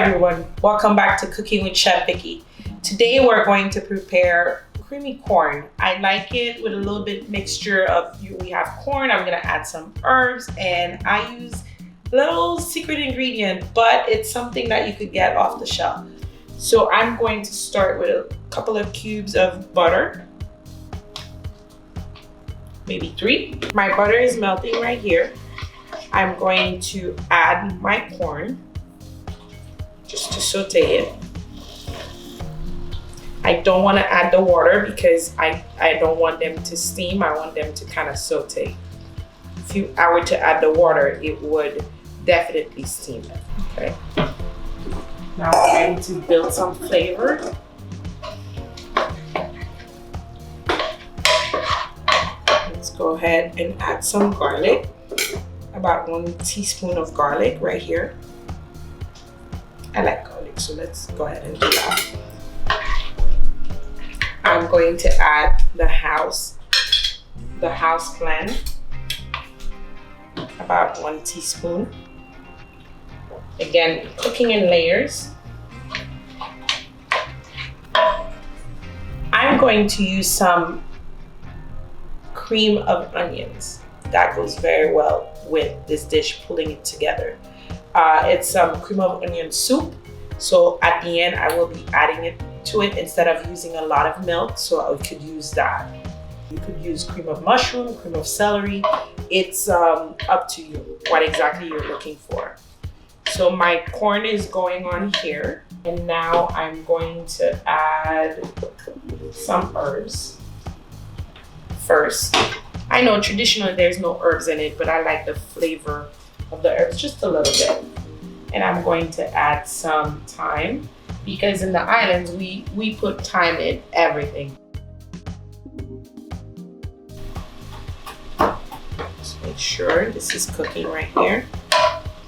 everyone, welcome back to Cooking with Chef Vicky. Today we're going to prepare creamy corn. I like it with a little bit mixture of, we have corn, I'm gonna add some herbs, and I use a little secret ingredient, but it's something that you could get off the shelf. So I'm going to start with a couple of cubes of butter, maybe 3. My butter is melting right here. I'm going to add my corn just to saute it. I don't want to add the water because I don't want them to steam. I want them to kind of saute. If I were to add the water, it would definitely steam it. Okay. Now I'm ready to build some flavor. Let's go ahead and add some garlic. About 1 teaspoon of garlic right here. I like garlic, so let's go ahead and do that. I'm going to add the house blend, about 1 teaspoon. Again, cooking in layers. I'm going to use some cream of onions. That goes very well with this dish, pulling it together. It's some cream of onion soup. So at the end, I will be adding it to it instead of using a lot of milk. So I could use that. You could use cream of mushroom, cream of celery. It's up to you what exactly you're looking for. So my corn is going on here. And now I'm going to add some herbs first. I know traditionally there's no herbs in it, but I like the flavor of the herbs just a little bit. And I'm going to add some thyme because in the islands we put thyme in everything. Just make sure this is cooking right here.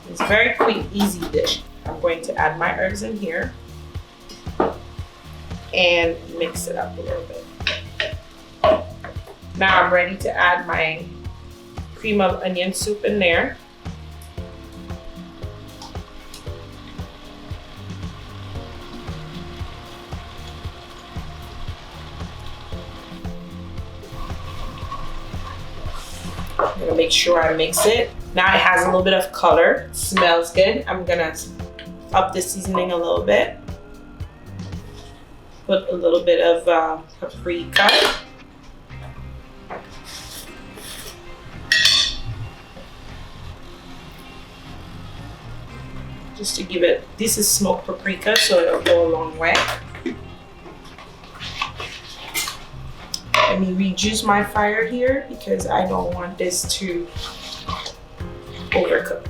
It's a very quick, easy dish. I'm going to add my herbs in here and mix it up a little bit. Now I'm ready to add my cream of onion soup in there. I'm gonna make sure I mix it. Now it has a little bit of color, smells good. I'm gonna up the seasoning a little bit. Put a little bit of paprika. Just to give it, this is smoked paprika, so it'll go a long way. Let me reduce my fire here because I don't want this to overcook.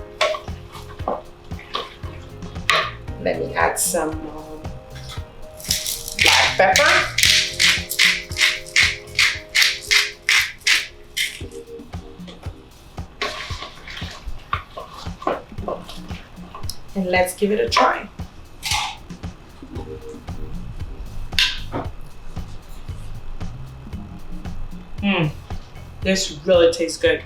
Let me add some black pepper. And let's give it a try. This really tastes good.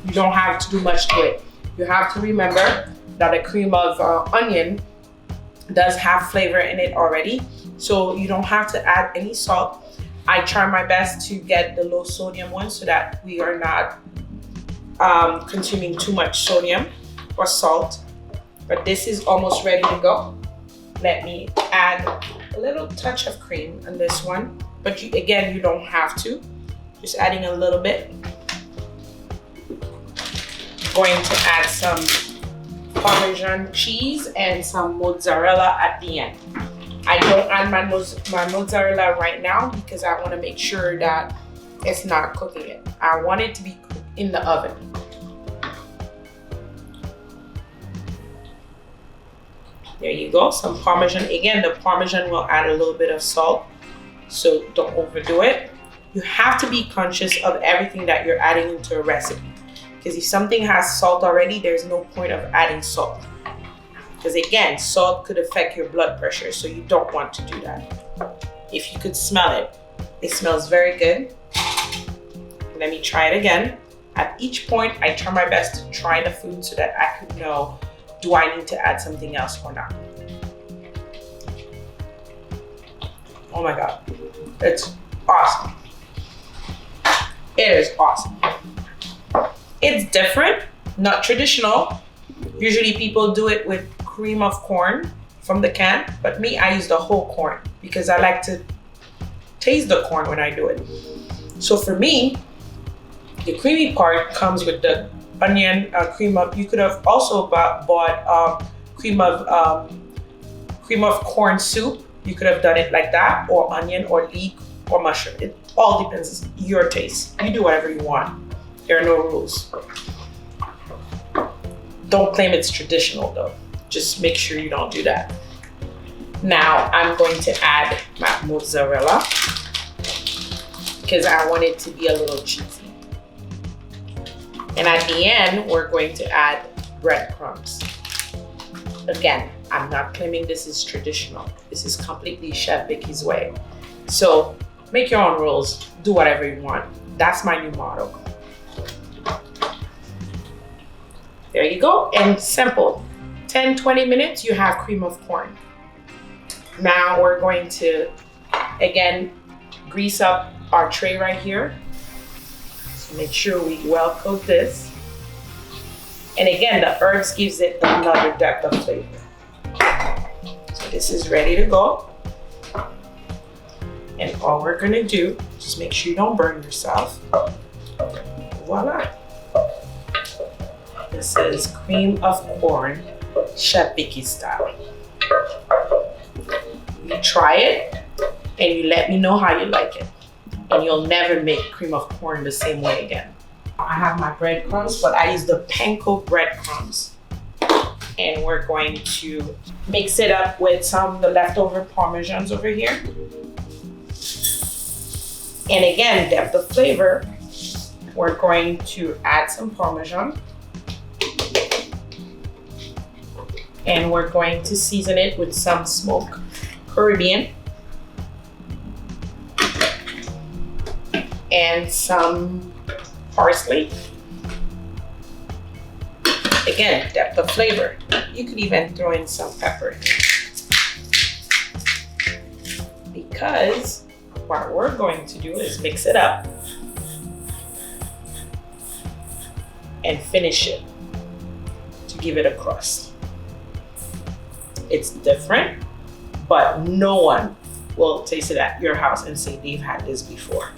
You don't have to do much to it. You have to remember that a cream of onion does have flavor in it already, so you don't have to add any salt. I try my best to get the low sodium one so that we are not consuming too much sodium or salt. But this is almost ready to go. Let me add a little touch of cream on this one, but again, you don't have to. Just adding a little bit. Going to add some Parmesan cheese and some mozzarella at the end. I don't add my mozzarella right now because I want to make sure that it's not cooking it. I want it to be in the oven. There you go, some Parmesan. Again, the Parmesan will add a little bit of salt, so don't overdo it. You have to be conscious of everything that you're adding into a recipe. Because if something has salt already, there's no point of adding salt. Because again, salt could affect your blood pressure, so you don't want to do that. If you could smell it, it smells very good. Let me try it again. At each point, I try my best to try the food so that I could know do I need to add something else or not? Oh my God, it's awesome. It is awesome. It's different, not traditional. Usually people do it with cream of corn from the can, but me, I use the whole corn because I like to taste the corn when I do it. So for me, the creamy part comes with the onion, cream of, you could have also bought cream of corn soup. You could have done it like that, or onion, or leek, or mushroom. It all depends, your taste. You do whatever you want. There are no rules. Don't claim it's traditional though. Just make sure you don't do that. Now I'm going to add my mozzarella because I want it to be a little cheesy. And at the end, we're going to add breadcrumbs. Again, I'm not claiming this is traditional. This is completely Chef Vicky's way. So make your own rules, do whatever you want. That's my new motto. There you go, and simple. 10, 20 minutes, you have cream of corn. Now we're going to, again, grease up our tray right here. So make sure we well coat this. And again, the herbs gives it another depth of flavor. So this is ready to go. And all we're gonna do, just make sure you don't burn yourself. Voila. This is cream of corn, Chef Vicky style. You try it and you let me know how you like it. And you'll never make cream of corn the same way again. I have my breadcrumbs, but I use the panko breadcrumbs. And we're going to mix it up with some of the leftover Parmesans over here. And again, depth of flavor, we're going to add some Parmesan. And we're going to season it with some smoked Caribbean and some parsley. Again, depth of flavor. You could even throw in some pepper because what we're going to do is mix it up and finish it to give it a crust. It's different, but no one will taste it at your house and say they've had this before,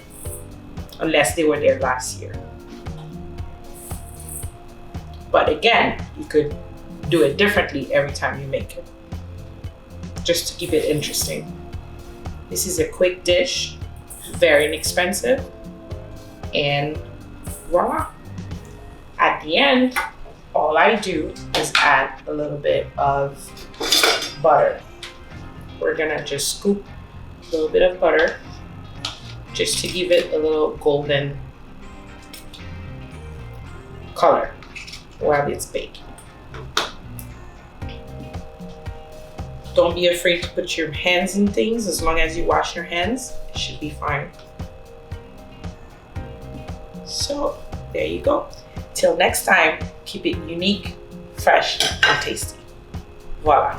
unless they were there last year. But again, you could do it differently every time you make it, just to keep it interesting. This is a quick dish, very inexpensive, and voila. At the end, all I do is add a little bit of butter. We're gonna just scoop a little bit of butter just to give it a little golden color while it's baking. Don't be afraid to put your hands in things. As long as you wash your hands, it should be fine. So there you go. Till next time, keep it unique, fresh, and tasty. Voila.